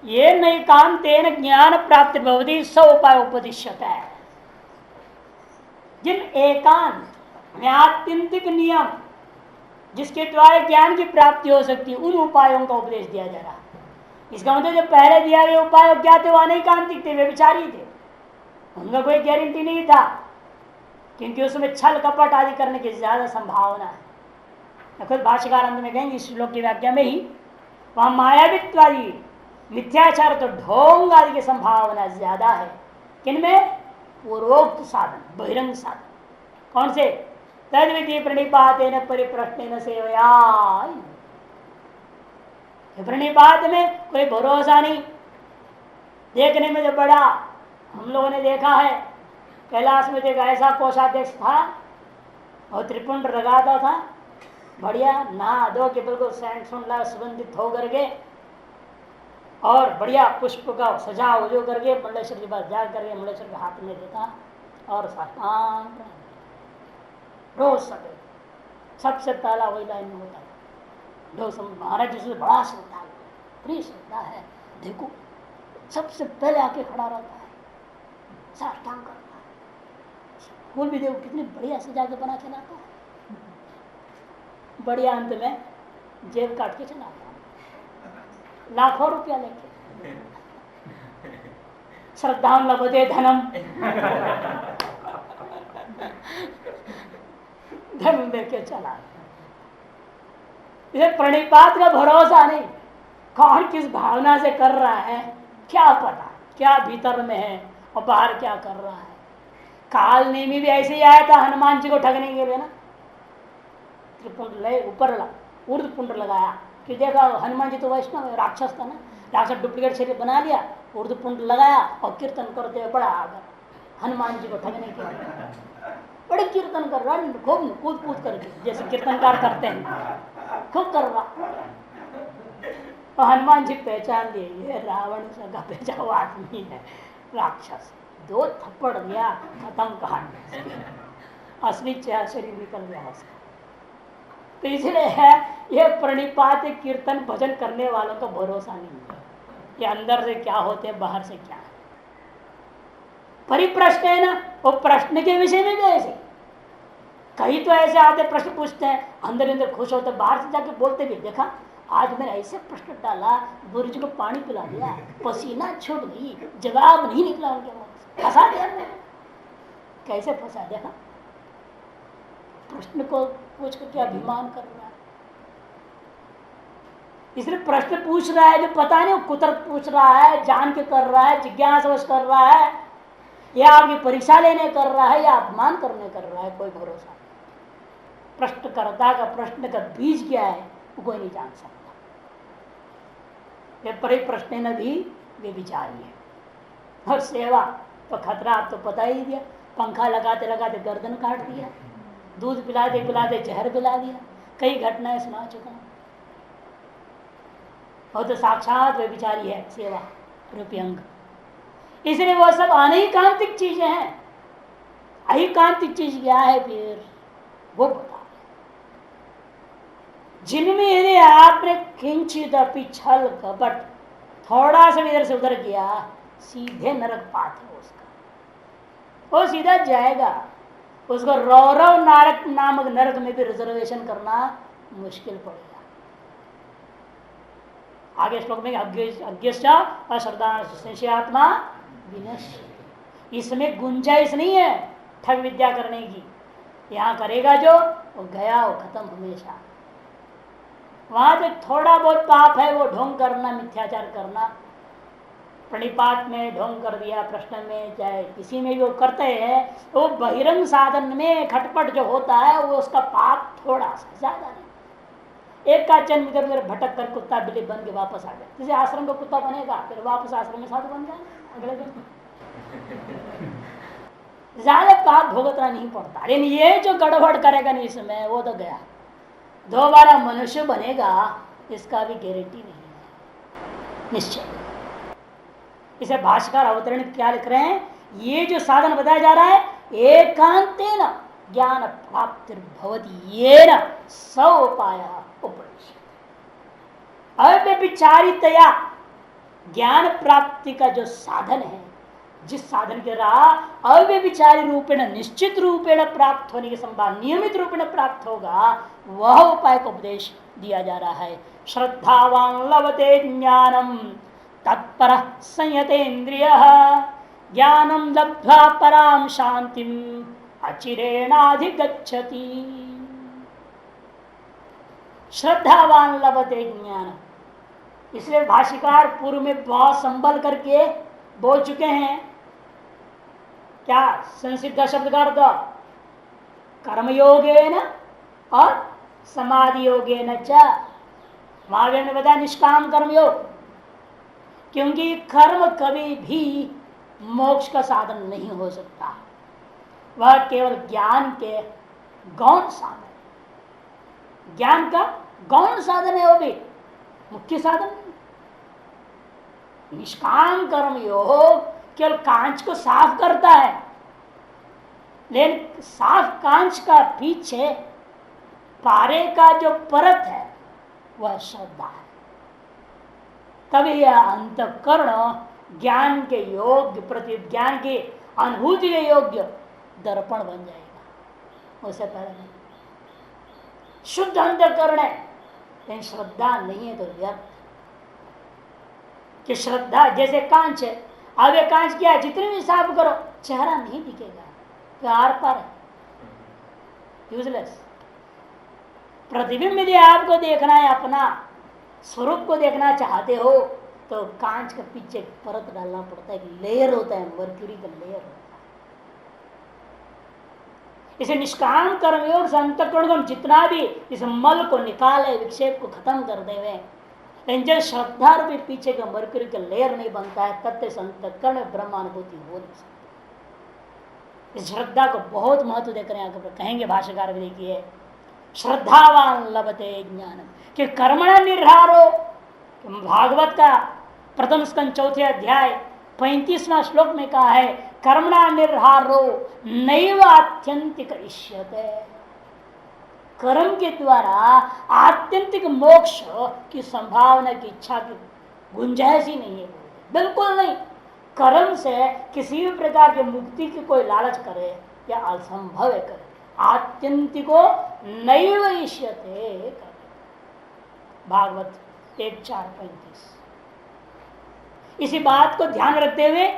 ये नैकांतेन ज्ञान प्राप्ति भवती स उपाय उपदिश्यते है। जिन एकांत आत्यंतिक नियम जिसके द्वारा ज्ञान की प्राप्ति हो सकती है उन उपायों का उपदेश दिया जा रहा है। इसका मतलब जो पहले दिया गया उपाय क्या थे वो अनैकांतिक थे, वे विचारी थे, उनका कोई गारंटी नहीं था, क्योंकि उसमें छल कपट आदि करने की ज्यादा संभावना है। खुद भाष्यकार अंत में कहेंगे इस श्लोक की व्याख्या में ही, वहां मायावित्वादी मिथ्याचार तो ढोंग आदि की संभावना ज्यादा है। किनमें? पूर्वोक्त साधन, बहिरंग साधन। कौन से? तद विधि प्रणिपातेन परिप्रश्नेन सेवया। प्रणिपात में कोई भरोसा नहीं, देखने में जो बड़ा हम लोगों ने देखा है, कैलाश में एक ऐसा कोषाध्यक्ष था और त्रिपुंड लगाता था, बढ़िया नहा धो के बिल्कुल सुगंधित हो करके और बढ़िया पुष्प का सजा उजो करके मंडलेश्वर के पास जा करके मंडलेश्वर के हाथ में देता और शांत रोज सके सबसे पहला वही लाइन में होता था। महाराज जिससे बड़ा श्रद्धा है, बड़ी श्रद्धा है, देखो सबसे पहले आके खड़ा रहता है, साष्टांग करता है, फूल भी देखो कितनी बढ़िया सजा के बना के लाता है, बढ़िया अंत में जेब काट के चला गया लाखों रुपया लेके। श्रद्धा लभते धनम, धन लेके चला। इसे प्रणिपात का भरोसा नहीं, कौन किस भावना से कर रहा है क्या पता, क्या भीतर में है और बाहर क्या कर रहा है। काल नेमी भी ऐसे ही आया था हनुमान जी को ठगने के लिए ना, त्रिपुंड ले ऊपर ऊर्ध पुंड लगाया कि देखा हनुमान जी तो वैष्णव राक्षस था ना, राक्षस डुप्लीकेट शरीर बना लिया, ऊर्ध पुंड लगाया और कीर्तन करते हुए बड़ा आगर हनुमान जी को ठगने के लिए बड़े कीर्तन कर रहा है, खूब कूद कूद करके जैसे कीर्तनकार करते हैं खूब कर रहा। और हनुमान जी पहचान लिए ये रावण का भेजा हुआ आदमी है, राक्षस। दो थप्पड़ दिया, खत्म कहानी, असली चेहरा शरीर निकल गया उसका। तो इसलिए है ये प्रणिपात कीर्तन भजन करने वालों का भरोसा नहीं है, ये अंदर से क्या होते हैं बाहर से क्या है। परिप्रश्न है ना, वो प्रश्न के विषय में भी ऐसे कई तो ऐसे आते प्रश्न पूछते हैं, अंदर अंदर खुश होते, बाहर से जाके बोलते भी देखा आज मैंने ऐसे प्रश्न डाला, गुरु जी को पानी पिला दिया, पसीना छूट गई, जवाब नहीं निकला उनके मुंह से, फंसा दिया। कैसे फंसा दिया? प्रश्न को पूछ कर क्या अभिमान कर रहा है, इसलिए प्रश्न पूछ रहा है जो पता नहीं वो कुतर्क पूछ रहा है, जान के कर रहा है, जिज्ञासावश कर रहा है, या आपकी परीक्षा लेने कर रहा है, या अपमान करने कर रहा है, कोई भरोसा नहीं। प्रश्नकर्ता का प्रश्न का बीज क्या है वो कोई नहीं जान सकता। ये परिप्रश्न न भी वे विचारी है। और सेवा तो खतरा आप तो पता ही दिया, पंखा लगाते लगाते गर्दन काट दिया, दूध पिलाते पिलाते जहर पिला दिया, कई घटनाएं सुना चुका हूं। और तो साक्षात वे विचारी है सेवा रूपी अंग। इसलिए वो सब अनैकांतिक चीजें हैं। ऐकांतिक चीज क्या है फिर वो बता, जिनमें यदि आपने किंचित अपनी छल कपट थोड़ा सा इधर से उधर किया, सीधे नरक पात है उसका, वो सीधा जाएगा। उसको रौरव नारक नामक नरक में भी रिजर्वेशन करना मुश्किल पड़ेगा। आगे श्लोक में अश्रद्धात्मा विनश्य, इसमें गुंजाइश नहीं है ठग विद्या करने की। यहां करेगा जो वो गया, वो खत्म हमेशा। वहां जो थोड़ा बहुत पाप है वो ढोंग करना, मिथ्याचार करना, प्रणिपात में ढोंग कर दिया, प्रश्न में चाहे किसी में भी वो करते हैं, वो बहिरंग साधन में खटपट जो होता है वो उसका पाप थोड़ा सा, ज्यादा नहीं। एक का जन्म इधर उधर भटक कर कुत्ता बिल्ली बन के वापस आ गया, जैसे आश्रम का कुत्ता बनेगा फिर वापस आश्रम में साधु बन जाए अगले दिन। ज्यादा पाप भुगतना नहीं पड़ता, लेकिन ये जो गड़बड़ करेगा नहीं इसमें वो तो गया। दोबारा मनुष्य बनेगा इसका भी गारंटी नहीं है निश्चय। इसे भाष्यकार अवतरण क्या लिख रहे हैं, ये जो साधन बताया जा रहा है एकांतेन ज्ञान प्राप्तिर्भवति येन स उपाय उपदिश्यते। अव्यभिचारितया ज्ञान प्राप्ति का जो साधन है, जिस साधन के द्वारा अव्यभिचारी रूपेण निश्चित रूपेण प्राप्त होने के संभावना नियमित रूपेण प्राप्त होगा, वह उपाय का उपदेश दिया जा रहा है। श्रद्धावान लभते ज्ञानम तत्पर संयतेन्द्रिय ज्ञानम लब्ध्वा पराम शांतिम अचिरेणाधिगच्छति। श्रद्धावान लभते ज्ञान, इसलिए भाष्यकार पूर्व में बहुत संबल करके बोल चुके हैं। क्या संसिद्ध शब्द का अर्थ कर्मयोगेन और समाधि योगेन च। महावीर ने बताया निष्काम कर्मयोग, क्योंकि कर्म कभी भी मोक्ष का साधन नहीं हो सकता, वह केवल ज्ञान के गौण साधन, ज्ञान का गौण साधन है, वो भी मुख्य साधन नहीं। निष्काम कर्म योग केवल कांच को साफ करता है, लेकिन साफ कांच का पीछे पारे का जो परत है वह श्रद्धा है। तभी यह अंतःकरण ज्ञान के योग्य, प्रति ज्ञान की अनुभूति के योग्य दर्पण बन जाएगा। उससे पहले नहीं, शुद्ध अंतःकरण है लेकिन श्रद्धा नहीं है तो व्यर्थ। कि श्रद्धा जैसे कांच है, अब ये कांच क्या है, जितने भी साफ करो चेहरा नहीं दिखेगा, तो आर पार है, यूजलेस। प्रतिबिंब यदि आपको देखना है, अपना स्वरूप को देखना चाहते हो, तो कांच के पीछे परत डालना पड़ता है, एक लेयर होता है, मर्क्यूरी का लेयर होता है। इसे निष्काम कर्मयोग से अंतःकरण को जितना भी इस मल को निकाले, विक्षेप को खत्म कर दे हुए, जब श्रद्धा रूपी पीछे का मर्क्यूरी का लेयर नहीं बनता है, तब तक अंतःकरण में ब्रह्मानुभूति हो नहीं सकती। इस श्रद्धा को बहुत महत्व देकर यहाँ कहेंगे भाष्यकार भी, देखिए श्रद्धावान लभते ज्ञानम, कि कर्मणा निर्हारो, भागवत का प्रथम स्कंद चौथे अध्याय 35वां श्लोक में कहा है, कर्मणा निर्हारो नैव आत्यंतिक इष्यते। कर्म के द्वारा आत्यंतिक मोक्ष की संभावना की इच्छा की गुंजाइश ही नहीं है, बिल्कुल नहीं। कर्म से किसी भी प्रकार की मुक्ति की कोई लालच करे या असंभव है करे, आत्यंतिको नैव इष्यते। भागवत 1:4-35। इसी बात को ध्यान रखते हुए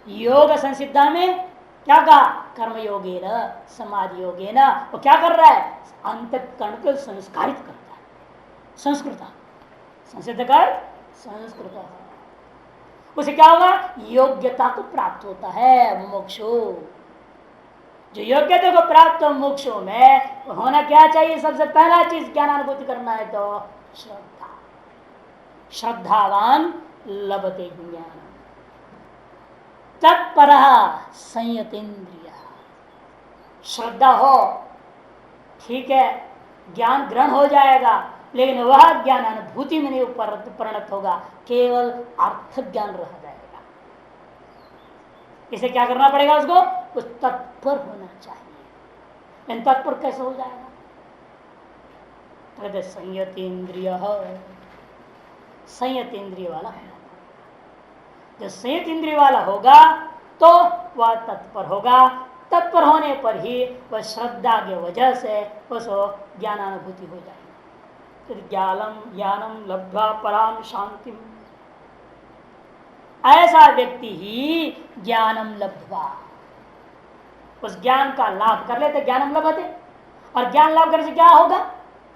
योग संसिद्धा में क्या कहा, कर्म योगेन समाधि योगेन, वो क्या कर रहा है, अंतःकरण को संस्कारित करता है, संस्कृत संसिद्ध कर संस्कृत। उसे क्या होगा, योग्यता को प्राप्त होता है मोक्षो। जो योग्यता को प्राप्त हो मोक्षों में होना क्या चाहिए, सबसे पहला चीज ज्ञानानुभूति करना है तो श्रद्धा। श्रद्धावान लभते ज्ञान तत्पर संयतेन्द्रिय। श्रद्धा हो ठीक है, ज्ञान ग्रहण हो जाएगा, लेकिन वह ज्ञान अनुभूति में नहीं परिणत होगा, केवल अर्थ ज्ञान रह जाएगा। इसे क्या करना पड़ेगा, उसको कुछ तत्पर होना चाहिए। लेकिन तत्पर कैसे हो जाएगा, कहते संयतेन्द्रिय, संयत इंद्रिय वाला होना। जो संयत इंद्रिय वाला होगा तो वह तत्पर होगा, तत्पर होने पर ही वह श्रद्धा के वजह से उसको ज्ञानानुभूति हो जाएगी। तो ज्ञानम लब्ध्वा पराम शांतिम, ऐसा व्यक्ति ही ज्ञानम लब्ध्वा, उस ज्ञान का लाभ कर लेते, ज्ञानम लभते। और ज्ञान लाभ करने से क्या होगा,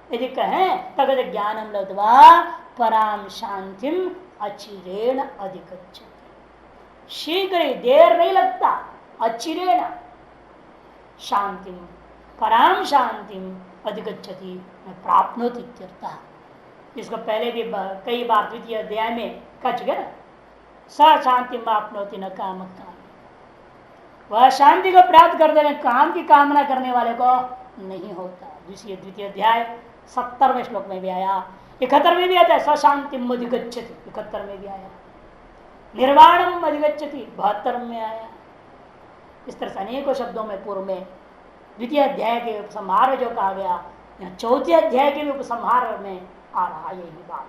यदि कहें तब ज्ञानम लब्ध्वा पराम शांतिम अचिरेण अधिगच्छति। शीघ्र ही, देर नहीं लगता, अचिरेण शांतिम पराम शांतिम अधिगच्छति प्राप्नोति इत्यर्थः। इसको पहले भी कई बार द्वितीय अध्याय में कह चुके ना, स शांतिम प्राप्नोति न काम काम, वह शांति को प्राप्त कर देने काम की कामना करने वाले को नहीं होता। द्वितीय अध्याय 70वें श्लोक में भी आया, 71 में भी आता है, सशांतिम अधिगच्छति 71 में भी आया, निर्वाणम अधिगच्छति 72 में आया। इस तरह से अनेकों शब्दों में पूर्व में द्वितीय अध्याय के उपसंहार जो कहा गया, यहाँ चौथे अध्याय के भी उपसंहार में आ रहा यही बात।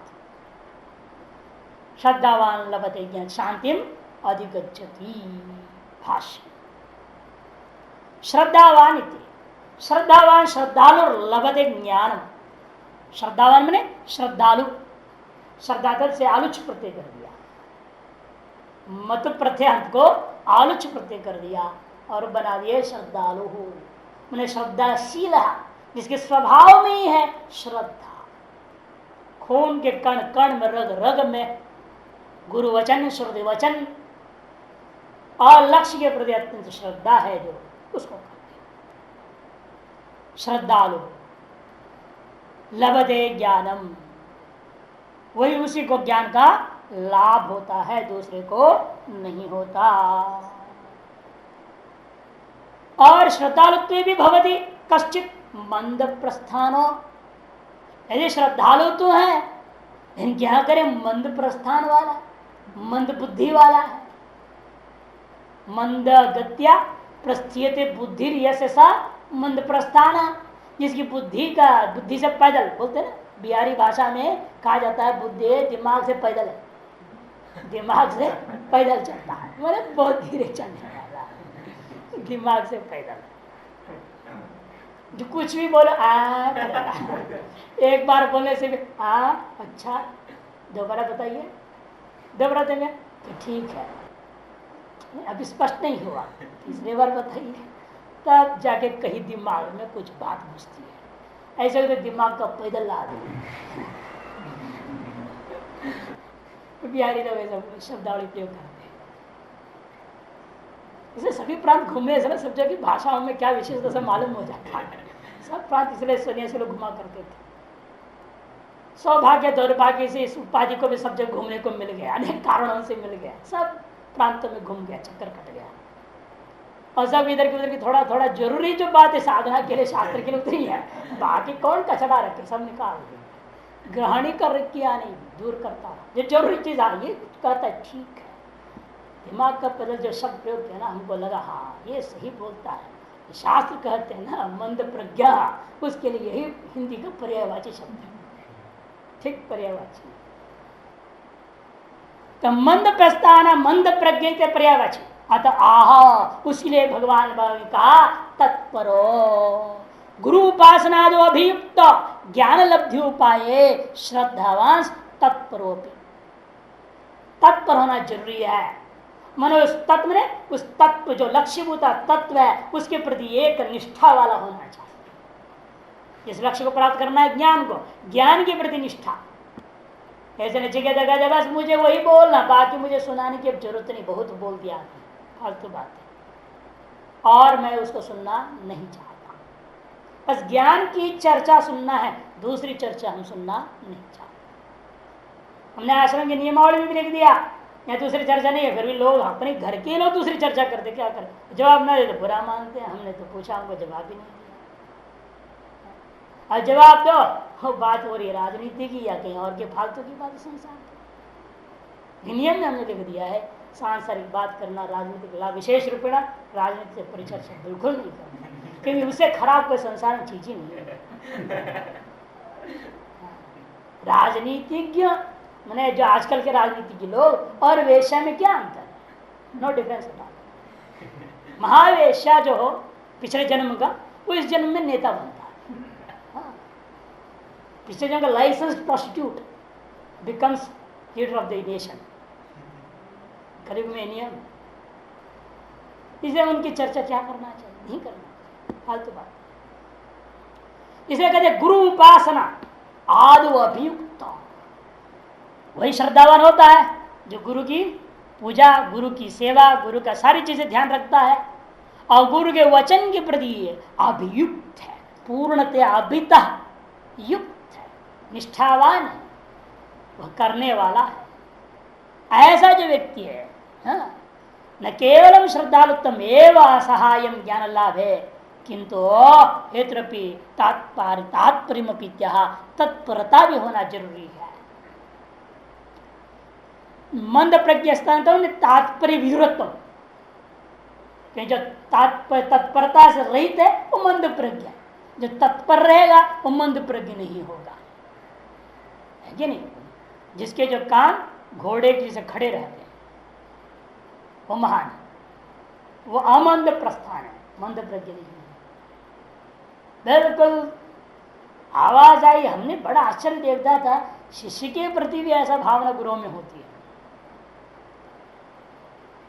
श्रद्धावान लभते ज्ञान शांतिम अधिगच्छति। भाष्य श्रद्धावान श्रद्धावान श्रद्धालु लभते ज्ञानम। श्रद्धावान मैंने श्रद्धालु, श्रद्धातल से आलुच प्रत्यय कर दिया, मत प्रत्यय को आलुच प्रत्यय कर दिया और बना दिए श्रद्धालु। मैंने श्रद्धाशील, जिसके स्वभाव में ही है श्रद्धा। खून के कण कण में रग रग में गुरु वचन श्रुति वचन और लक्ष्य के प्रति अत्यंत श्रद्धा है, जो उसको करते श्रद्धालु। लभते ज्ञानम, वही उसी को ज्ञान का लाभ होता है, दूसरे को नहीं होता। और श्रद्धालुत्व भी भवति कश्चित मंद प्रस्थानो। यदि श्रद्धालु तो है, लेकिन क्या करे, मंद प्रस्थान वाला, मंद बुद्धि वाला है। मंद गत्या प्रस्थीयते बुद्धि यशसा मंद प्रस्थान, जिसकी बुद्धि से पैदल बोलते ना, बिहारी भाषा में कहा जाता है बुद्धि दिमाग से पैदल है, दिमाग से पैदल चलता है, मतलब बहुत धीरे चलने वाला, दिमाग से पैदल। जो कुछ भी बोलो एक बार बोलने से भी अच्छा, दोबारा बताइए, दोबारा देंगे तो ठीक है, अभी स्पष्ट नहीं हुआ, तीसरी बार बताइए, तब जाके कहीं दिमाग में कुछ बात घुसती है। ऐसे तो दिमाग का पैदल ला दे। बिहारी लोग ऐसा शब्दावली प्रयोग करते हैं। इसे सभी प्रांत घूमने से ना सब जगह भाषाओं में क्या विशेषता से मालूम हो जाता है। सब प्रांत इसलिए सन्यासी लोग घुमा करते थे। सौभाग्य दुर्भाग्य से इस उपाधि को भी सब जगह घूमने को मिल गया, अनेक कारणों से मिल गया, सब प्रांतों में घूम गया, चक्कर कट गया। और सब इधर की उधर की थोड़ा थोड़ा जरूरी जो बात है साधना के लिए शास्त्र के लिए उतरी है, बाकी कौन कचड़ा रखे, सब निकाल दे। ग्रहणी कर किया नहीं, दूर करता रहा। जो जरूरी चीज आ ये कहता है ठीक है, दिमाग का पैदल जो शब्द प्रयोग किया ना, हमको लगा हाँ ये सही बोलता है। शास्त्र कहते हैं ना मंद प्रज्ञा, उसके लिए यही हिंदी का पर्यायवाची शब्द है, ठीक पर्यायवाची। तो मंद प्रस्थान मंद प्रज्ञ के पर्यायवाची, अतः आह उसके लिए भगवान ने कहा तत्परो गुरु उपासना जो अभियुक्त ज्ञान लब्धि उपाय श्रद्धावान तत्परोपि, तत्पर होना जरूरी है। मनो उस तत्व में, उस तत्व जो लक्ष्यभूता तत्व है उसके प्रति एक निष्ठा वाला होना चाहिए। इस लक्ष्य को प्राप्त करना है ज्ञान को, ज्ञान के प्रति निष्ठा। ऐसे नहीं जगह बस मुझे वही बोलना, बाकी मुझे सुनाने की अब जरूरत नहीं, बहुत बोल दिया फालतू बात है और मैं उसको सुनना नहीं चाहता। बस ज्ञान की चर्चा सुनना है, दूसरी चर्चा हम सुनना नहीं चाहते। हमने आश्रम की नियमावली में भी लिख दिया, या दूसरी चर्चा नहीं है, फिर भी लोग अपने घर के लोग दूसरी चर्चा करते, क्या करें, जवाब ना दे तो बुरा मानते हैं। हमने तो पूछा, हमको जवाब ही नहीं दिया। और जवाब दो बात हो रही है राजनीति की या कहीं और के फालतू की बात, संसार की। नियम में हमने लिख दिया है सांसारिक बात करना, राजनीतिक लाभ विशेष रूपेण राजनीति से परिचर्चा बिल्कुल नहीं करना, क्योंकि उससे खराब कोई संसार में चीज ही नहीं है। राजनीतिज्ञ मैंने जो आजकल के राजनीतिज्ञ लोग और वेश्या में क्या अंतर है? No difference at all. महावेश्या जो हो पिछले जन्म का, वो इस जन्म में नेता बनता है। पिछले जन्म का licence prostitute becomes leader of the nation. करीब में नियम, इसलिए उनकी चर्चा क्या करना चाहिए, नहीं करना चाहिए, फालतू बात। इसलिए कहते गुरु उपासना आदि अभियुक्त, वही श्रद्धावान होता है जो गुरु की पूजा, गुरु की सेवा, गुरु का सारी चीजें ध्यान रखता है और गुरु के वचन के प्रति अभियुक्त है, पूर्णतया अभिता युक्त है, निष्ठावान है, वह करने वाला है। ऐसा जो व्यक्ति है, हाँ, न केवलम श्रद्धालुत्तम एवं असहायम ज्ञान लाभ है, किंतु हेतुरपि तात्पर्यमपि तत्परता भी होना जरूरी है। मंद प्रज्ञ स्थान तात्पर्य विधुरत्व, जो तत्परता से रहित है वो मंद प्रज्ञ, जो तत्पर रहेगा वो मंद प्रज्ञ नहीं होगा, है कि नहीं। जिसके जो काम घोड़े के जैसे खड़े रहते हैं, वो महान है, वो अमंद प्रस्थान है, मंद प्रज्ञ नहीं है। बिल्कुल आवाज आई, हमने बड़ा आश्चर्य देखा था, शिष्य के प्रति भी ऐसा भावना गुरुओं में होती है।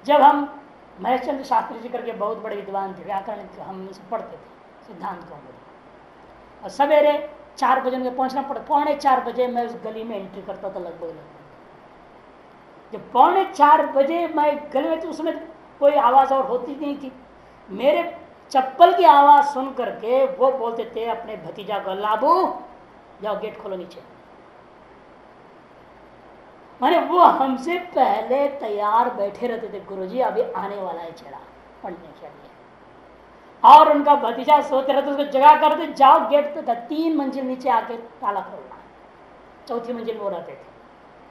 जब हम महेशचंद्र शास्त्री जी करके बहुत बड़े विद्वान थे, व्याकरण हम पढ़ते थे सिद्धांत कौमुदी, और सवेरे 4 बजे उनके पहुंचना पड़ता, 3:45 मैं उस गली में एंट्री करता था लगभग। जब 3:45 मैं गली में, तो उसमें कोई आवाज और होती नहीं थी, मेरे चप्पल की आवाज सुन करके वो बोलते थे अपने भतीजा को, लाबू जाओ गेट खोलो नीचे। माने वो हमसे पहले तैयार बैठे रहते थे, गुरुजी अभी आने वाला है चेड़ा पढ़ने के लिए, और उनका भतीजा सोते रहते, उसको जगा करते, जाओ गेट तो 3 मंजिल नीचे आके ताला खोलना, 4थी मंजिल में वो रहते थे।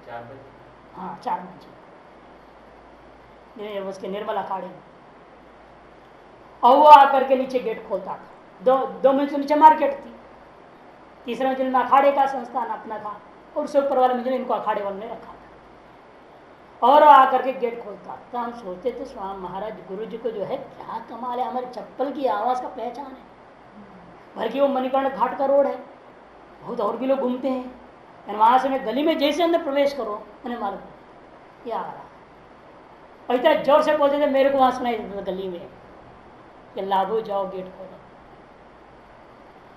4 बजे? हाँ 4 मंजिल उसके निर्मल अखाड़े में, और वो आकर के नीचे गेट खोलता था। 2 मंजिल नीचे मार्केट थी, 3रे मंजिल में अखाड़े का संस्थान अपना था, और उससे ऊपर वाले मंजिल इनको अखाड़े वाले ने रखा था, और आकर के गेट खोलता। तो हम सोचते थे स्वामी महाराज गुरु जी को जो है क्या कमाल है, हमारे चप्पल की आवाज का पहचान है, बल्कि वो मणिकर्ण घाट का रोड है, बहुत और भी लोग घूमते हैं, वहां से मैं गली में जैसे अंदर प्रवेश करो उन्हें मालूम क्या आ रहा, और इतना जोर से बोलते थे मेरे को वहां सुनाई देता था गली में कि लाभो जाओ गेट खोलो।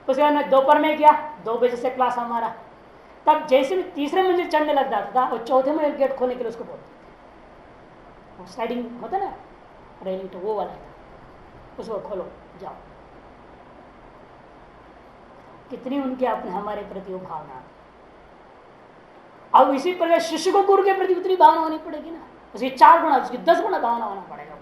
उसके बाद मैं दोपहर में किया, 2 बजे से क्लास हमारा, तब जैसे भी 3रे मंजिल चढ़ने लग जाता था, और 4थे में गेट खोलने के लिए उसको बोलते थे, वो स्लाइडिंग होता ना रेलिंग, तो वो वाला था, उसको खोलो जाओ। कितनी उनके अपने हमारे प्रति वो भावना। अब इसी प्रकार शिष्य को गुरु के प्रति उतनी भावना होनी पड़ेगी ना, उसकी 4 गुना, उसकी 10 गुना भावना होना पड़ेगा।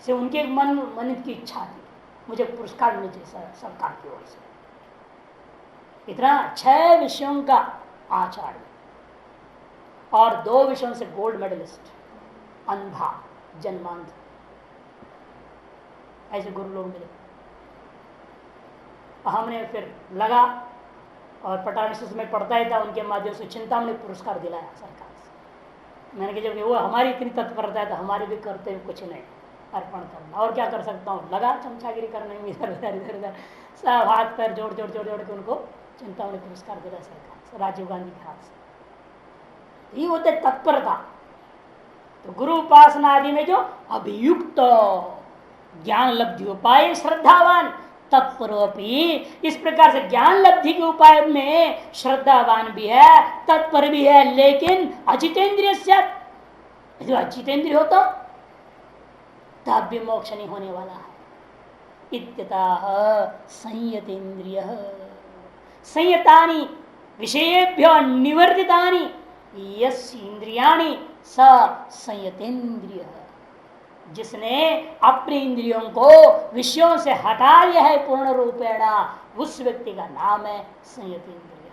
से उनके मन की इच्छा थी मुझे पुरस्कार मिले सरकार की ओर से, इतना 6 विषयों का आचार्य और 2 विषयों से गोल्ड मेडलिस्ट, अंधा जन्मांध, ऐसे गुरु लोग मिले। हमने फिर लगा, और पटान में पढ़ता ही था, उनके माध्यम से चिंतामणि पुरस्कार दिलाया सरकार से। मैंने कहा जब वो हमारी इतनी तत्परता है तो हमारे भी करते हुए कुछ नहीं, अर्पण करना, और क्या कर सकता हूँ, लगा चमचागिरी करने में, इधर उधर सब हाथ पैर जोड़ जोड़ जोड़ जोड़ के उनको चिंतामणि पुरस्कार दिला सरकार, राजीव गांधी के हाथ से। ये होते तत्परता। तो गुरु उपासना आदि में जो अभियुक्त ज्ञान लब्धि उपाय श्रद्धावान तत्परोपी, इस प्रकार से ज्ञान लब्धि के उपाय में श्रद्धावान भी है, तत्पर भी है, लेकिन अचितेंद्रिय से, जो अचितेंद्रिय हो तब भी मोक्ष नहीं होने वाला है। इत्यतः संयतेन्द्रिय, संयतानि विषयेभ्यो निवर्तितानि यस्य इंद्रियाणि स संयतेन्द्रिय, जिसने अपने इंद्रियों को विषयों से हटा लिया है पूर्ण रूपेण, उस व्यक्ति का नाम है संयतेन्द्रिय।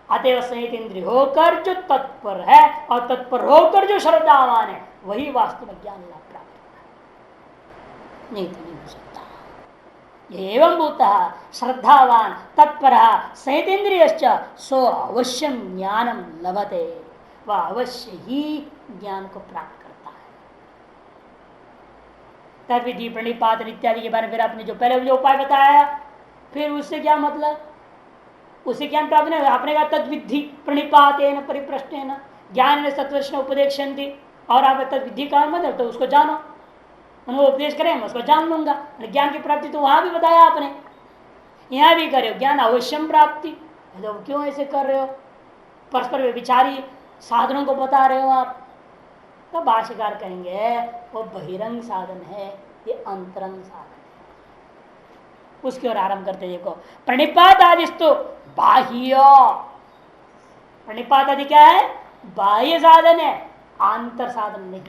अतएव संयतेन्द्रिय होकर जो तत्पर है और तत्पर होकर जो श्रद्धावान है, वही वास्तव में ज्ञान लाभ प्राप्त होगा, नहीं तो नहीं हो सकता। एवं भूतः श्रद्धावान तत्पर संयतेन्द्रियश्च सो अवश्यम ज्ञानम लभते, वह अवश्य ही ज्ञान को प्राप्त करता है। तद्विधि प्रणिपात इत्यादि के बारे में फिर आपने जो पहले जो उपाय बताया, फिर उससे क्या मतलब, उसे ज्ञान प्राप्त नहीं, आपने कहा तद्विधि प्रणिपातेन परिप्रश्नेन ज्ञान सत्वशन उपदेशन्ति, और आप तद्विधि का मतलब तो उसको जानो, उन्हें उपदेश करें मैं उसको जान लूंगा। ज्ञान की प्राप्ति तो वहां भी बताया आपने, यहां भी करे ज्ञान अवश्यम प्राप्ति, तो क्यों ऐसे कर रहे हो, परस्पर विचारी साधनों को बता रहे हो आप। तो भाष्यकार कहेंगे वो बहिरंग साधन है, ये अंतरंग साधन है। उसकी ओर आरंभ करते देखो, प्रणिपात आदि तो बाह्य, प्रणिपात आदि क्या है, बाह्य साधन है, आंतर साधन नहीं।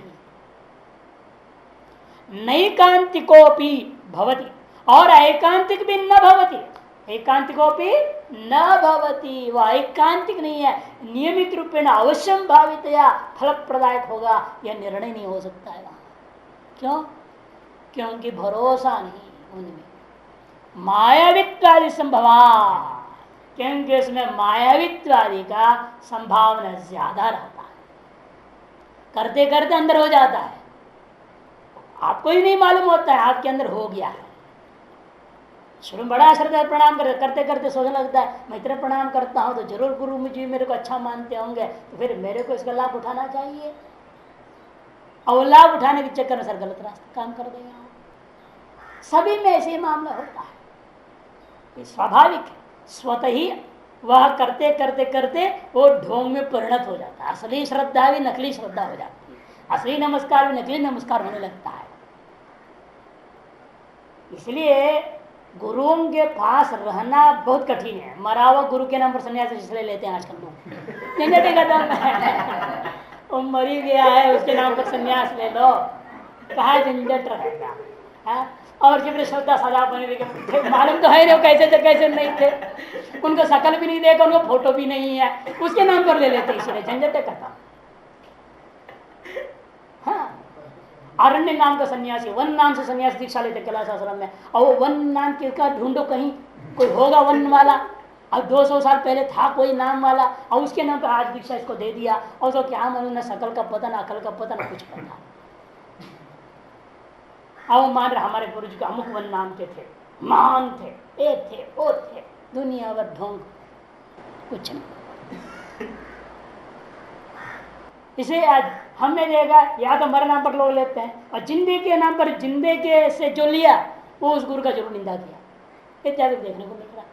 नैकांतिकोपि भवति, और एकांतिक भी न भवति, एकांतिकोपि न भवति, वह एकांतिक नहीं है, नियमित रूपेण अवश्यम भावित या फल प्रदायक होगा, यह निर्णय नहीं हो सकता है वहां। क्यों? क्योंकि भरोसा नहीं उनमें, मायावित्वादि संभवा, क्योंकि उसमें मायावित्व आदि का संभावना ज्यादा रहता है। करते करते अंदर हो जाता है, आपको ही नहीं मालूम होता है आपके अंदर हो गया है। शुरू में बड़ा श्रद्धा प्रणाम करते करते सोचने लगता है मैं इतना प्रणाम करता हूँ तो जरूर गुरु मुझे मेरे को अच्छा मानते होंगे, तो फिर मेरे को इसका लाभ उठाना चाहिए। और लाभ उठाने के चक्कर में सर गलत रास्ते काम कर देगा। सभी में ऐसे ही मामला होता है, ये स्वाभाविक है। स्वतः ही वह करते करते करते वो ढोंग में परिणत हो जाता है। असली श्रद्धा भी नकली श्रद्धा हो जाती है, असली नमस्कार भी नकली नमस्कार होने लगता है। इसलिए गुरुओं के पास रहना बहुत कठिन है। मरा हुआ गुरु के नाम पर संन्यास इसलिए लेते हैं आजकल लोग, झंझट खत्म है, वो मर ही गया है उसके नाम पर संन्यास ले लो, कहा झंझट रहेगा है? और जब श्रद्धा सजा बने मालूम तो है नहीं कैसे थे कैसे नहीं थे, उनको शकल भी नहीं देखा, उनको फोटो भी नहीं है, उसके नाम पर ले लेते इसलिए झंझट खत्म। हाँ, अरण्य नाम का सन्यासी, वन नाम से सन्यासी दीक्षा लेते कैलाश आश्रम में, और वो वन नाम किसका ढूंढो, कहीं कोई होगा वन वाला, अब 200 साल पहले था कोई नाम वाला, और उसके नाम पर आज दीक्षा इसको दे दिया, और तो क्या मालूम ना शकल का पता ना अकल का पता ना कुछ पता। अब मान रहे हमारे गुरु जी का अमुक वन नाम के थे, महान थे, ए थे ओ थे, दुनिया भर ढोंग कुछ नहीं। इसे आज हमने देखा या तो हमारे नाम पर लोग लेते हैं, और जिंदे के नाम पर जिंदे के से जो लिया वो उस गुरु का जरूर निंदा किया, इत्यादि देखने को मिल रहा है।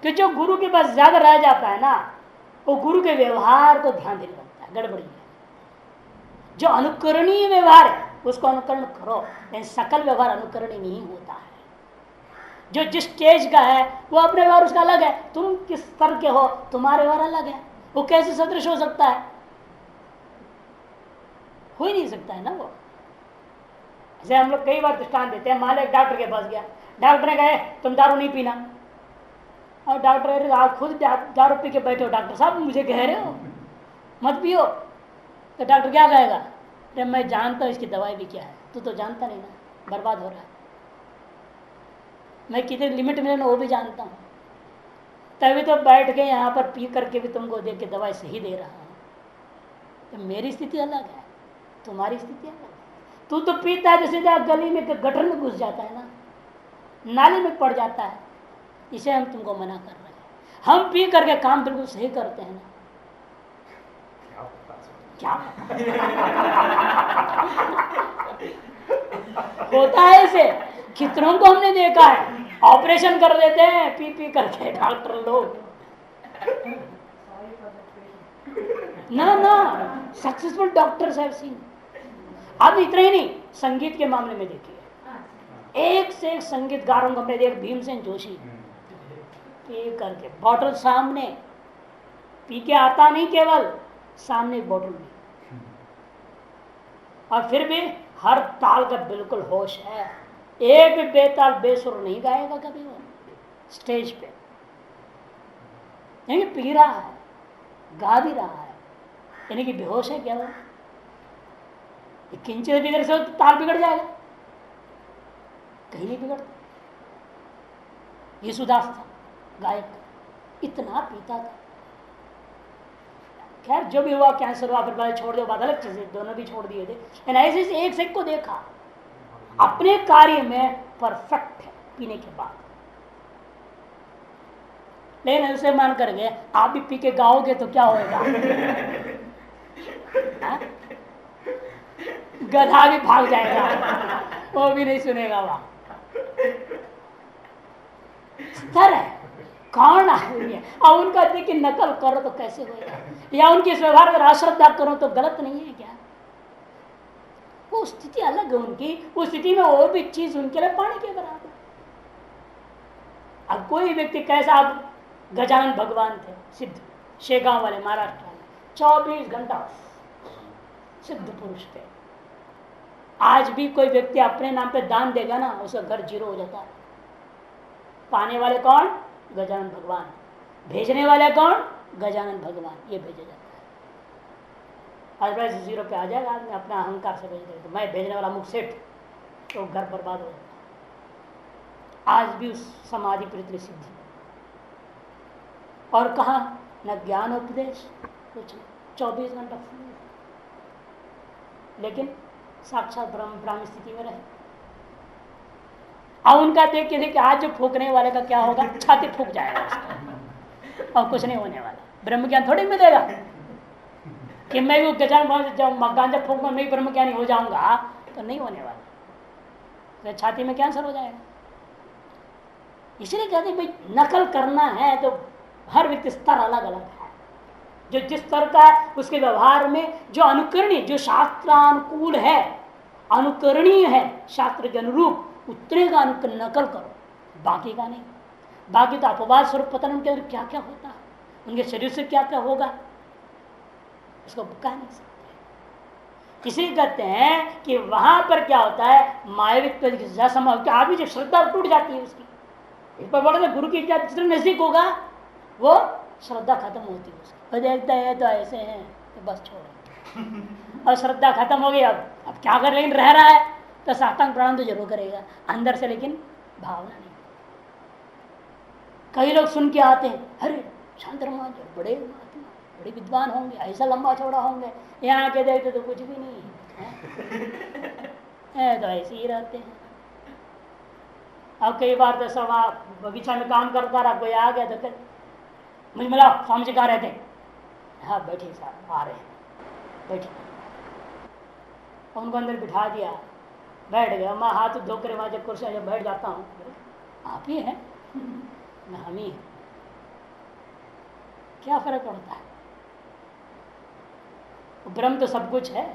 कि जो गुरु के पास ज्यादा रह जाता है ना, वो गुरु के व्यवहार को ध्यान देने लगता है, गड़बड़ी है। जो अनुकरणीय व्यवहार है उसको अनुकरण करो, लेकिन सकल व्यवहार अनुकरणीय नहीं होता है। जो जिस स्टेज का है वो अपने व्यवहार उसका अलग है, तुम किस स्तर के हो तुम्हारे व्यवहार अलग है, वो कैसे सदृश हो सकता है? हो ही नहीं सकता है ना वो। जैसे हम लोग कई बार दृष्टांत देते हैं, मान लो एक डॉक्टर के पास गया, डॉक्टर ने कहा तुम दारू नहीं पीना, और डॉक्टर आप खुद दारू पी के बैठे हो, डॉक्टर साहब मुझे कह रहे हो मत पियो, तो डॉक्टर क्या कहेगा, अरे मैं जानता हूँ इसकी दवाई भी क्या है, तू तो जानता नहीं ना, बर्बाद हो रहा है, मैं कितने लिमिट में वो भी जानता हूँ, तभी तो बैठ के यहाँ पर पी करके भी तुमको देख के दवाई सही दे रहा हूँ। तो मेरी स्थिति अलग है, तुम्हारी स्थिति अलग है। तू तो पीता है जैसे गली में गटर में घुस जाता है ना, नाले में पड़ जाता है, इसे हम तुमको मना कर रहे हैं। हम पी करके काम बिल्कुल सही करते हैं ना, क्या होता है इसे, कितनों को हमने देखा है, ऑपरेशन कर देते हैं पी पी करके डॉक्टर लोग, ना सक्सेसफुल डॉक्टर्स हैव सीन। अब इतना ही नहीं, संगीत के मामले में देखिए, एक से एक संगीतकारों को हमने देख, भीमसेन जोशी पी करके बॉटल सामने, पी के आता नहीं, केवल सामने बॉटल भी, और फिर भी हर ताल का बिल्कुल होश है, एक भी बेताल बेसुर नहीं गाएगा कभी वो स्टेज पे, यानी पी रहा है गा भी रहा है, यानी कि बेहोश है क्या वो, किंचित बिगड़ से तो ताल बिगड़ जाएगा, कहीं नहीं बिगड़ता। यीशुदास था गायक, इतना पीता था, खैर जो भी हुआ, कैंसर हुआ, फिर बाद छोड़ दो, बात अलग चीज, दोनों भी छोड़ दिए थे, लेकिन ऐसे से एक से एक को देखा अपने कार्य में परफेक्ट है पीने के बाद। लेकिन उसे मान कर गए आप भी पी के गाओगे तो क्या होएगा, गधा भी भाग जाएगा, वो भी नहीं सुनेगा, वहां स्तर है, कौन है, और उनका देखिए नकल करो तो कैसे होएगा, या उनके इस व्यवहार में अश्रद्धा करो तो गलत नहीं है क्या? वो स्थिति अलग है उनकी, उस स्थिति में वो भी चीज उनके लिए पानी के बराबर। अब कोई व्यक्ति कैसा, अब गजानन भगवान थे सिद्ध, शेगांव वाले महाराष्ट्र में, 24 घंटा सिद्ध पुरुष थे। आज भी कोई व्यक्ति अपने नाम पे दान देगा ना, उसका घर जीरो हो जाता है। पाने वाले कौन? गजानन भगवान। भेजने वाले कौन? गजानन भगवान। ये भेजा जाता है। आज वैसे जीरो पे आ जाएगा आदमी, अपना अहंकार से भेज देगा, तो मैं भेजने वाला मुख सेठ, तो घर बर्बाद हो जाता है। आज भी उस समाधि प्रति सिद्धि और कहा न ज्ञान उपदेश कुछ 24 घंटा फ्री, लेकिन साक्षात ब्रह्म स्थिति में रहे। अब उनका देख के देखिए आज जो फूकने वाले का क्या होगा, छाती फूक जाएगा उसका और कुछ नहीं होने वाला। ब्रह्म ज्ञान थोड़ी मिलेगा कि मैं भी गजान जब गांजा फूकूंगा मैं ब्रह्म ज्ञानी हो जाऊंगा, तो नहीं होने वाला, तो छाती में कैंसर हो जाएगा। इसलिए कहते भाई नकल करना है तो हर व्यक्ति स्तर अलग अलग है, जो जिस स्तर का है उसके व्यवहार में जो अनुकरणीय, जो शास्त्रानुकूल है, अनुकरणीय है, शास्त्र के अनुरूप उतने का नकल करो, बाकी का नहीं। बाकी तो अपवाद स्वरूप पता नहीं उनके अंदर क्या क्या होता है, उनके शरीर से क्या क्या होगा, उसको कह नहीं सकते। इसलिए कहते हैं कि वहां पर क्या होता है, मायावित्व संभव आदमी जो श्रद्धा टूट जाती है उसकी, इस पर बोले गुरु की जितना नजदीक होगा वो श्रद्धा खत्म होती है उसकी, वो देखता है तो ऐसे हैं तो बस छोड़ो और श्रद्धा खत्म हो गई। अब क्या कर, लेकिन रह रहा है तो साष्टांग प्रणाम तो जरूर करेगा अंदर से, लेकिन भावना नहीं। कई लोग सुन के आते हैं, अरे शांतरमा बड़े महात्मा, बड़े विद्वान होंगे, ऐसा लंबा चौड़ा होंगे, यहाँ के देखते तो कुछ भी नहीं है, तो ऐसे ही रहते हैं। अब कई बार तो सब बगीचा में काम करता रहा, कोई आ गया तो फिर मुझे मिला स्वामी जी कहाँ रहते, हाँ बैठिए साहब आ रहे हैं, बैठिए। उनको अंदर बिठा दिया, बैठ गया, मैं हाथ धो कर वहाँ जब कुर्सी जब बैठ जाता हूँ, आप ही हैं ना, हम ही हैं, क्या फर्क पड़ता है, ब्रह्म तो सब कुछ है।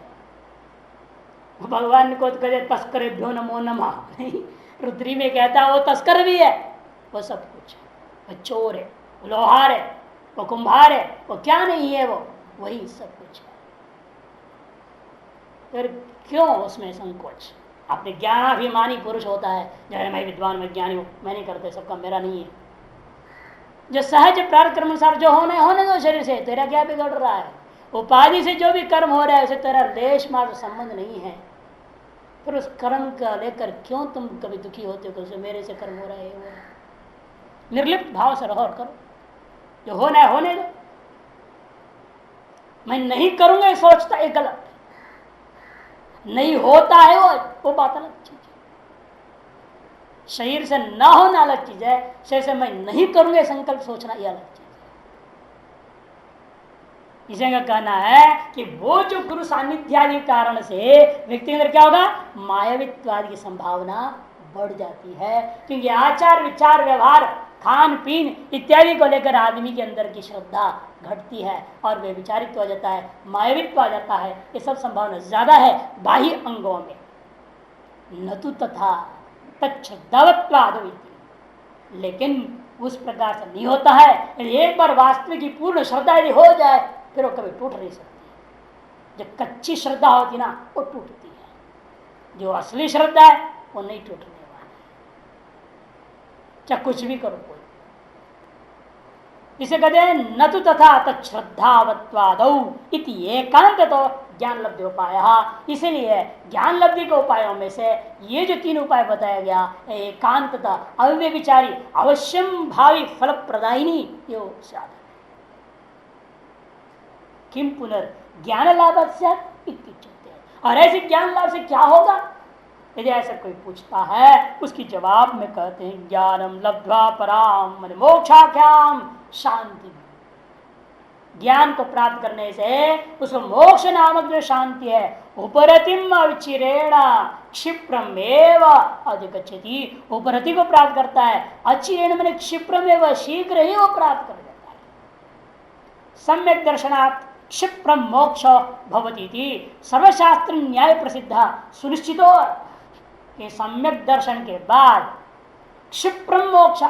भगवान को तो कहते तस्करेभ्यो नमो नमः, नहीं रुद्री में कहता है वो तस्कर भी है, वो सब कुछ है, वो चोर है, वो लोहार है, वो कुंभार है, वो क्या नहीं है, वो वही सब कुछ है। फिर क्यों उसमें संकोच, अपने ज्ञानाभिमानी पुरुष होता है, जैसे मैं विद्वान मैं ज्ञानी हूँ, मैं नहीं करते सबका मेरा नहीं है, जो सहज प्रारब्ध कर्म अनुसार जो होने दो शरीर से, तेरा क्या बिगड़ रहा है, उपाधि से जो भी कर्म हो रहा है उसे तेरा लेश मात्र संबंध नहीं है, फिर उस कर्म का लेकर क्यों तुम कभी दुखी होते हो कि मेरे से कर्म हो रहा है, वो निर्लिप्त भाव से रहो और करो, जो होना है होने दो। मैं नहीं करूंगा ये सोचता है गलत, नहीं होता है वो बात अलग चीज है। शरीर से न होना अलग चीज है, शरीर से मैं नहीं करूंगा संकल्प सोचना ये अलग चीज है। इसे का कहना है कि वो जो गुरु सानिध्यादि कारण से व्यक्ति के अंदर क्या होगा, मायावित्वादि की संभावना बढ़ जाती है, क्योंकि आचार विचार व्यवहार खान पीन इत्यादि को लेकर आदमी के अंदर की श्रद्धा घटती है और वे विचारित्व हो जाता है, मायावित्व आ जाता है। ये सब संभावना ज्यादा है बाह्य अंगों में, न तो तथा तच्छ्रद्धावत्वाद, लेकिन उस प्रकार से नहीं होता है। एक बार वास्तविक की पूर्ण श्रद्धा यदि हो जाए फिर वो कभी टूट नहीं सकती। जब कच्ची श्रद्धा होती ना वो टूटती है, जो असली श्रद्धा है वो नहीं टूटने वाली, चाहे कुछ भी करो कोई। इसे कहते हैं न तो तथा तच्छ्रद्धावत्वादौ इति एकांत तो ज्ञान लब्धि उपाय। इसीलिए ज्ञान लब्धि के उपायों में से ये जो 3 उपाय बताया गया, एकांतता अव्यभिचारी अवश्यम भावी फल प्रदायिनी यो साधन। किम पुनर्ज्ञान लाभ से, और ऐसे ज्ञान लाभ से क्या होगा, यदि ऐसा कोई पूछता है उसकी जवाब में कहते हैं ज्ञानम लब्ध्वा पराम मन मोक्षाख्याम शांति। ज्ञान को प्राप्त करने से उसको मोक्ष नामक जो शांति है उपरतिम अविचिरेण क्षिप्रमेव अधिगच्छति, उपरति को प्राप्त करता है, अचिरेण मैंने क्षिप्रमेव शीघ्र ही वो प्राप्त कर देता है। सम्यक दर्शनात् क्षिप्रम मोक्ष भवती थी सर्वशास्त्र न्याय प्रसिद्ध सुनिश्चितो कि सम्यक दर्शन के बाद क्षिप्रम मोक्ष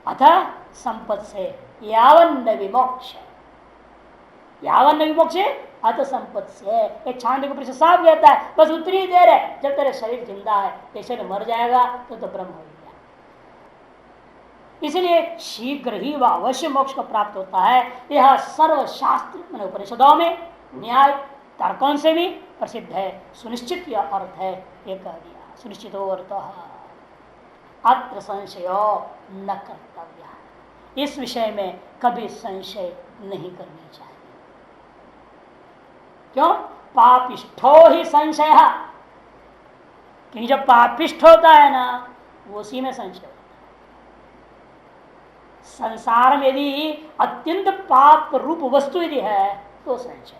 अतः संपद से यावन विमोक्ष, यावन विमोक्ष अतः संपद से, एक छांद को साफ कहता है बस उतनी ही देर है जब तेरे शरीर जिंदा है, ये शरीर मर जाएगा तो ब्रह्म हो गया। इसलिए शीघ्र ही वह अवश्य मोक्ष को प्राप्त होता है। यह सर्वशास्त्र उपनिषदों में न्याय तर्कों से भी प्रसिद्ध है, सुनिश्चित यह अर्थ है, ये कह दिया सुनिश्चितो अर्थ अत्र संशय न कर्तव्य। इस विषय में कभी संशय नहीं करनी चाहिए। क्यों? पापिष्ठो ही संशय, क्योंकि जब पापिष्ठ होता है ना वो उसी में संशय होता है। संसार में यदि अत्यंत पाप रूप वस्तु यदि है तो संशय,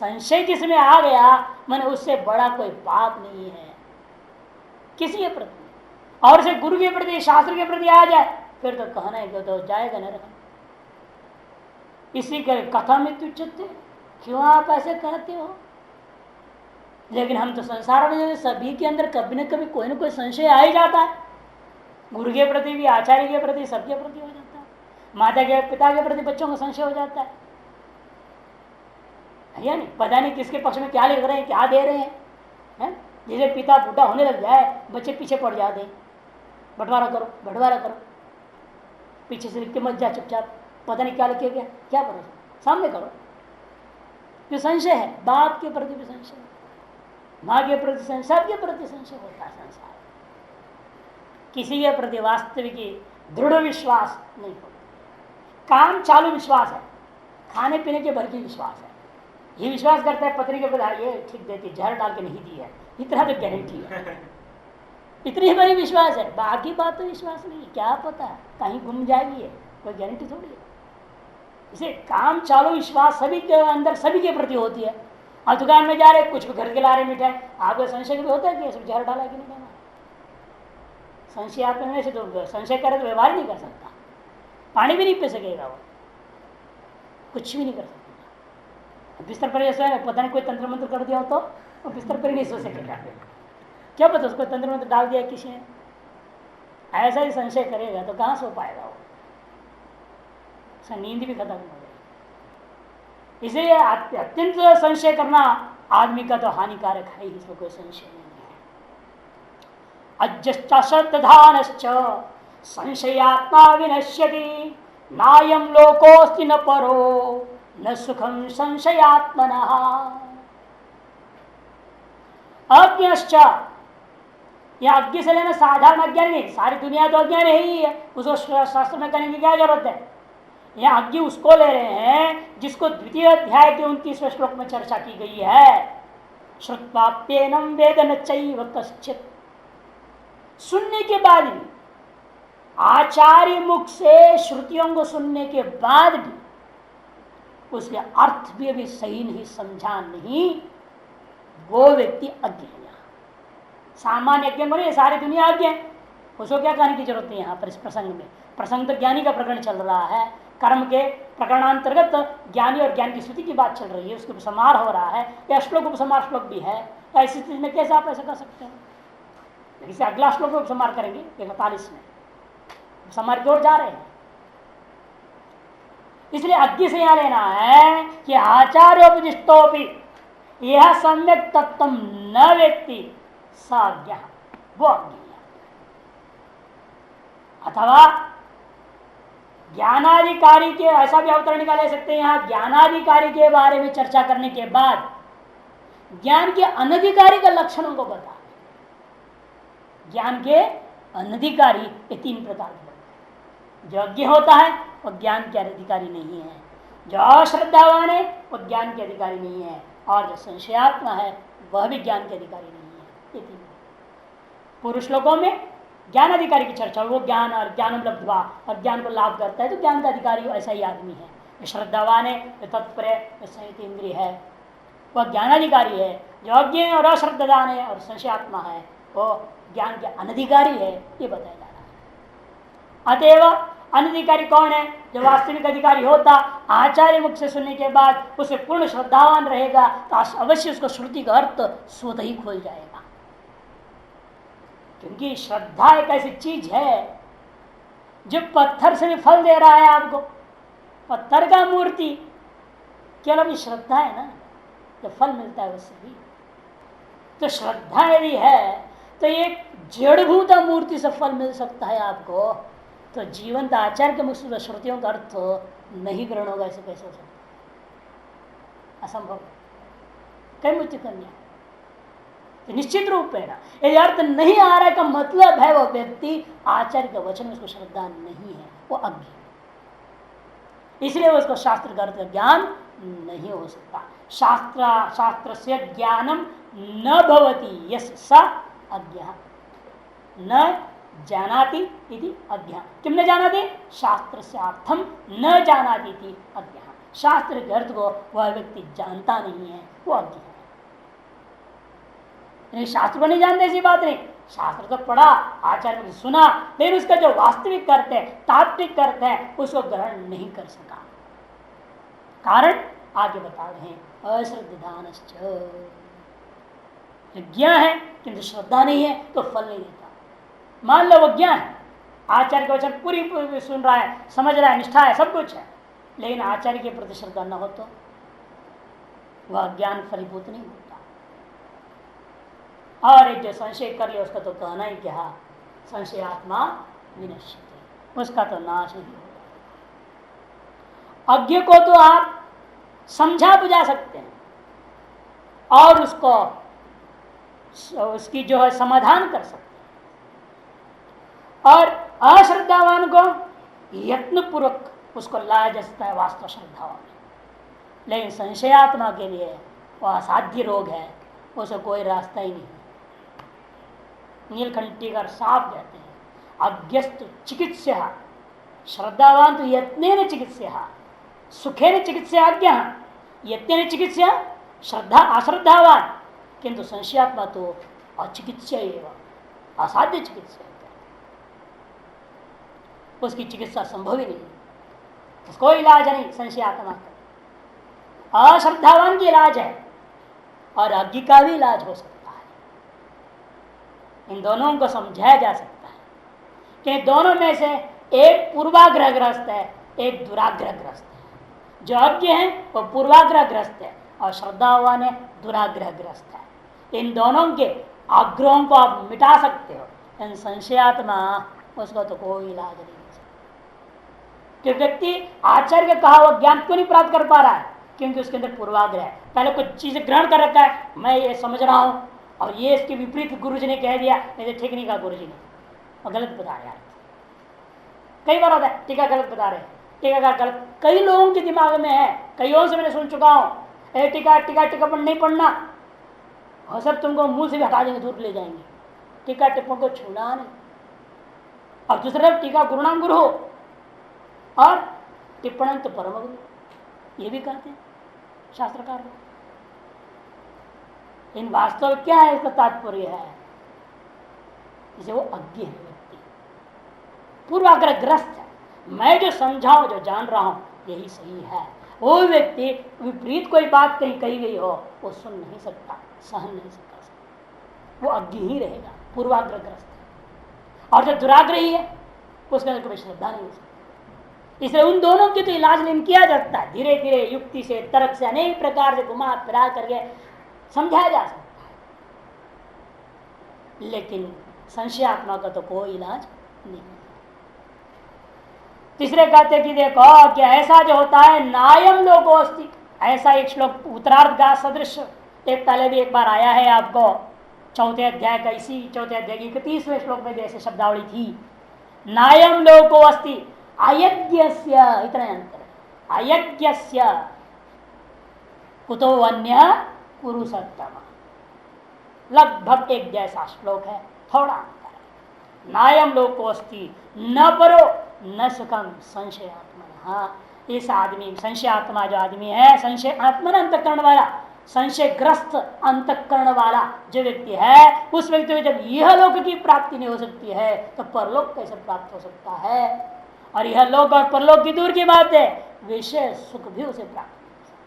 संशय जिसमें आ गया मैंने उससे बड़ा कोई पाप नहीं है किसी के प्रति, और उसे गुरु के प्रति शास्त्र के प्रति आ जाए फिर तो कहना है तो जाएगा नरक। इसी के कथा में तुच्छते, क्यों आप ऐसे कहते हो? लेकिन हम तो संसार में सभी के अंदर कभी न कभी कोई ना कोई संशय आ ही जाता है, गुरु के प्रति भी, आचार्य के प्रति, सबके प्रति हो जाता है, माता के पिता के प्रति बच्चों का संशय हो जाता है या नहीं? पता नहीं किसके पक्ष में क्या लिख रहे हैं, क्या दे रहे हैं। जैसे पिता बूढ़ा होने लग जाए बच्चे पीछे पड़ जाते, बंटवारा करो बंटवारा करो, पीछे से लिख के मत जा, चुपचाप पता नहीं क्या लिखे गया, क्या भरोसा, सामने करो। जो संशय है बाप के प्रति भी संशय, माँ के प्रति संशय, सबके प्रति संशय होता है। संसार किसी के प्रति वास्तविक दृढ़ विश्वास नहीं होता। काम चालू विश्वास है, खाने पीने के भर की विश्वास है, ये विश्वास करता है पत्नी के प्रति ये ठीक देती, जहर डाल के नहीं दी है, इतना तो गारंटी है, इतनी बड़ी विश्वास है। बाकी बात तो विश्वास नहीं, क्या पता कहीं घूम जाएगी है, कोई गारंटी थोड़ी है। इसे काम चालू विश्वास सभी के अंदर सभी के प्रति होती है। और दुकान में जा रहे कुछ घर के ला रहे मिठाई, आपको संशय भी होता है कि सब जहर डाला कि नहीं डाला। संशय आत्मा में से तो संशय करे तो व्यवहार नहीं कर सकता, पानी भी नहीं पी सकेगा, वो कुछ भी नहीं कर सकता। बिस्तर पर जैसे पता नहीं कोई तंत्र मंत्र कर दिया हो तो वो बिस्तर पर ही नहीं सो सकेगा, क्या पता उसको तंत्र मंत्र डाल दिया किसी ने। ऐसा ही संशय करेगा तो कहाँ सो पाएगा वो, नींद भी खत्म हो जाएगी। इसलिए अत्यंत संशय करना आदमी का तो हानिकारक है ही, इसमें कोई संशय नहीं है। अज्जश्च संशयात्मा विनश्यति नायम लोकोस्ति न परो न सुखम संशयात्मनः। अज्ञश्च, यह अज्ञ से लेना साधारण अज्ञान नहीं, सारी दुनिया तो अज्ञान ही है, उसको शास्त्र में करने की क्या जरूरत है। यह अज्ञ उसको ले रहे हैं जिसको द्वितीय अध्याय के 29वें श्लोक में चर्चा की गई है। श्रुत्वाप्येनम वेद न चैव कश्चित्, सुनने के बाद भी, आचार्य मुख से श्रुतियों को सुनने के बाद भी उसके अर्थ भी अभी सही नहीं समझा नहीं, वो व्यक्ति अज्ञ है। सामान्य अज्ञ बोले सारी दुनिया अज्ञ है, उसको क्या कहने की जरूरत है। यहाँ पर इस प्रसंग में, प्रसंग तो ज्ञानी का प्रकरण चल रहा है, कर्म के प्रकरणांतर्गत ज्ञानी और ज्ञान की स्थिति की बात चल रही है, उसके उपसंहार हो रहा है, या श्लोक उपसंहार श्लोक भी है। ऐसी स्थिति में कैसे आप ऐसा कर सकते हैं? इसे अगला श्लोक में उपसंहार करेंगे 41 में, उपसंहार की ओर जा रहे हैं। इसलिए अज्ञ से यहां लेना है कि आचार्योपदिष्टोपि यह सम्यक तत्व न व्यक्ति साज्ञा, वो अज्ञ। अथवा ज्ञानाधिकारी के, ऐसा भी अवतरण का ले सकते हैं यहाँ, ज्ञानाधिकारी के बारे में चर्चा करने के बाद ज्ञान के अनधिकारी का लक्षणों को बता। ज्ञान के अनधिकारी ये 3 प्रकार के लोग हैं। जो अज्ञ होता है वो ज्ञान के अधिकारी नहीं है, जो अश्रद्धावान है वो ज्ञान के अधिकारी नहीं है, और जो संशयात्मा है वह भी ज्ञान के अधिकारी नहीं है। ये 3 पुरुष लोगों में ज्ञान अधिकारी की चर्चा, वो ज्ञान और ज्ञान उपलब्ध हुआ और ज्ञान को लाभ करता है तो ज्ञान का अधिकारी ऐसा ही आदमी है। श्रद्धावान है, तत्पर है, संहित इंद्रिय है, वह ज्ञानाधिकारी है। जो अज्ञ और अश्रद्धावान है और संशयात्मा है वो ज्ञान के अनधिकारी है, ये बताया जा रहा है। अतएव अनधिकारी कौन है? जो वास्तविक अधिकारी होता, आचार्य मुख से सुनने के बाद उसे पूर्ण श्रद्धावान रहेगा तो अवश्य उसको श्रुति का अर्थ स्वतः ही खोल जाएगा। क्योंकि श्रद्धा एक ऐसी चीज है जो पत्थर से भी फल दे रहा है आपको। पत्थर का मूर्ति केवल अपनी श्रद्धा है ना, तो फल मिलता है उससे भी। तो श्रद्धा यदि है तो एक जड़भूत मूर्ति से फल मिल सकता है आपको, तो जीवंत आचार्य के मुख से श्रुतियों का अर्थ नहीं ग्रहण होगा, ऐसे कैसे हो सकता है? असंभव। कई मुझे कन्या तो निश्चित रूप है ना, यदि अर्थ नहीं आ रहा है का मतलब है वो व्यक्ति आचार्य के वचन में उसको श्रद्धा नहीं है, वो अज्ञ, इसलिए उसको शास्त्र का अर्थ ज्ञान नहीं हो सकता। शास्त्र से ज्ञानम न भवति यस स अज्ञा न जानाति इति अज्ञा। किम न जानाति? शास्त्र से अर्थम न जानाति इति अज्ञा। शास्त्र के अर्थ को वह व्यक्ति जानता नहीं है, वो अज्ञा है। शास्त्र को नहीं जानते ऐसी बात नहीं, शास्त्र तो पढ़ा, आचार्य ने सुना, लेकिन उसका जो वास्तविक करते हैं, तात्विक करते हैं, उसको ग्रहण नहीं कर सका। कारण आगे बता रहे हैं, अश्रद्धानश्च, ज्ञान है किंतु श्रद्धा नहीं है तो फल नहीं देता। मान लो वो ज्ञान है, आचार्य का वचन पूरी सुन रहा है, समझ रहा है, निष्ठा है, सब कुछ है, लेकिन आचार्य के प्रति श्रद्धा न हो तो वह ज्ञान फलीभूत नहीं होता। और एक जो संशय कर लिया उसका तो कहना ही क्या, संशयात्मा विनश्यते, उसका तो नाश नहीं होगा। अज्ञ को तो आप समझा बुझा सकते हैं और उसकी जो है समाधान कर सकते हैं, और अश्रद्धावान को यत्न पूर्वक उसको लाया जा सकता है वास्तव श्रद्धावान में। लेकिन संशयात्मा के लिए वह असाध्य रोग है, उसे कोई रास्ता ही नहीं। नीलकंठीकर साफ कहते हैं, अज्ञस्तु चिकित्सा, श्रद्धावान तो यत्नेन चिकित्सा, सुखेन चिकित्सा अज्ञ, यत्नेन चिकित्सा श्रद्धा अश्रद्धावान, किंतु संशयात्मा तो अचिकित्सा एवं असाध्य चिकित्सा, उसकी चिकित्सा संभव ही नहीं, उसको इलाज नहीं संशयात्मा का। अश्रद्धावान की इलाज है और अज्ञ का भी इलाज हो सकता है। इन दोनों को समझाया जा सकता है कि दोनों में से एक पूर्वाग्रह ग्रस्त है, एक दुराग्रह ग्रस्त है। जो अज्ञ है वो पूर्वाग्रह ग्रस्त है और श्रद्धावान है दुराग्रह ग्रस्त है। इन दोनों के आग्रहों को आप मिटा सकते हो, इन संशयात्मा उसको तो कोई इलाज नहीं हो सकता। कि व्यक्ति आचार्य का कहा हुआ ज्ञान क्यों नहीं प्राप्त कर पा रहा है? क्योंकि उसके अंदर पूर्वाग्रह है, पहले कुछ चीजें ग्रहण कर रखा है, मैं ये समझ रहा हूं और ये इसके विपरीत गुरुजी ने कह दिया, नहीं तो ठीक नहीं कहा गुरुजी ने, और गलत बता रहे हैं। कई बार होता है टीका गलत बता रहे हैं, टीका का गलत कई लोगों के दिमाग में है, कईयों से मैंने सुन चुका हूँ, टीका टीका टीका पर नहीं पढ़ना और सब तुमको मुंह से भी हटा देंगे, दूर ले जाएंगे, टीका टिप्पण को छूना नहीं। और दूसरे टीका गुरुनाम गुरु हो और टिप्पण तो परम गुरु, ये भी कहते हैं शास्त्रकार लोग। इन वास्तव क्या है, इसका तात्पर्य है इसे वो अज्ञ है, व्यक्ति पूर्वाग्रह ग्रस्त है। मैं जो समझाऊं, जो जान रहा हूं यही सही है, वो व्यक्ति विपरीत कोई बात कहीं कही गई हो वो सुन नहीं सकता, सहन नहीं सकता, वो अज्ञ ही रहेगा, पूर्वाग्रह ग्रस्त है। और जो दुराग्रही है उसके अंदर कोई श्रद्धा नहीं हो सकती। इसलिए उन दोनों की तो इलाज नहीं किया जाता है, धीरे धीरे युक्ति से, तर्क से, अनेक प्रकार से घुमा फिरा करके समझाया जा सकता है, लेकिन संशयात्मा का तो कोई इलाज नहीं। तीसरे कहते कि देखो क्या ऐसा जो होता है, नायम लोकोस्ति, ऐसा एक श्लोक उत्तरार्ध का सदृश एक पहले भी एक बार आया है आपको, चौथे अध्याय का, इसी चौथे अध्याय की 31वें श्लोक में भी ऐसे शब्दावली थी, नायम लोको अस्ति अयज्ञस्य, इतना अंतर है, अयज्ञस्य कुतो अन्य कुरु सत्तम, लगभग एक जैसा श्लोक है, थोड़ा अंतर है। नायम लोको अस्ति न परो न सुखम संशयात्मा। हाँ, इस आदमी संशयात्मा जो आदमी है, संशय आत्मा अंतःकरण वाला, संशयग्रस्त अंतःकरण वाला जो व्यक्ति है, उस व्यक्ति को जब यह लोक की प्राप्ति नहीं हो सकती है तो परलोक कैसे प्राप्त हो सकता है? और यह लोक और परलोक की दूर की बात है, विषय सुख भी उसे प्राप्त नहीं हो सकता।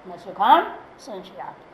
न सुखान संशयात्मा।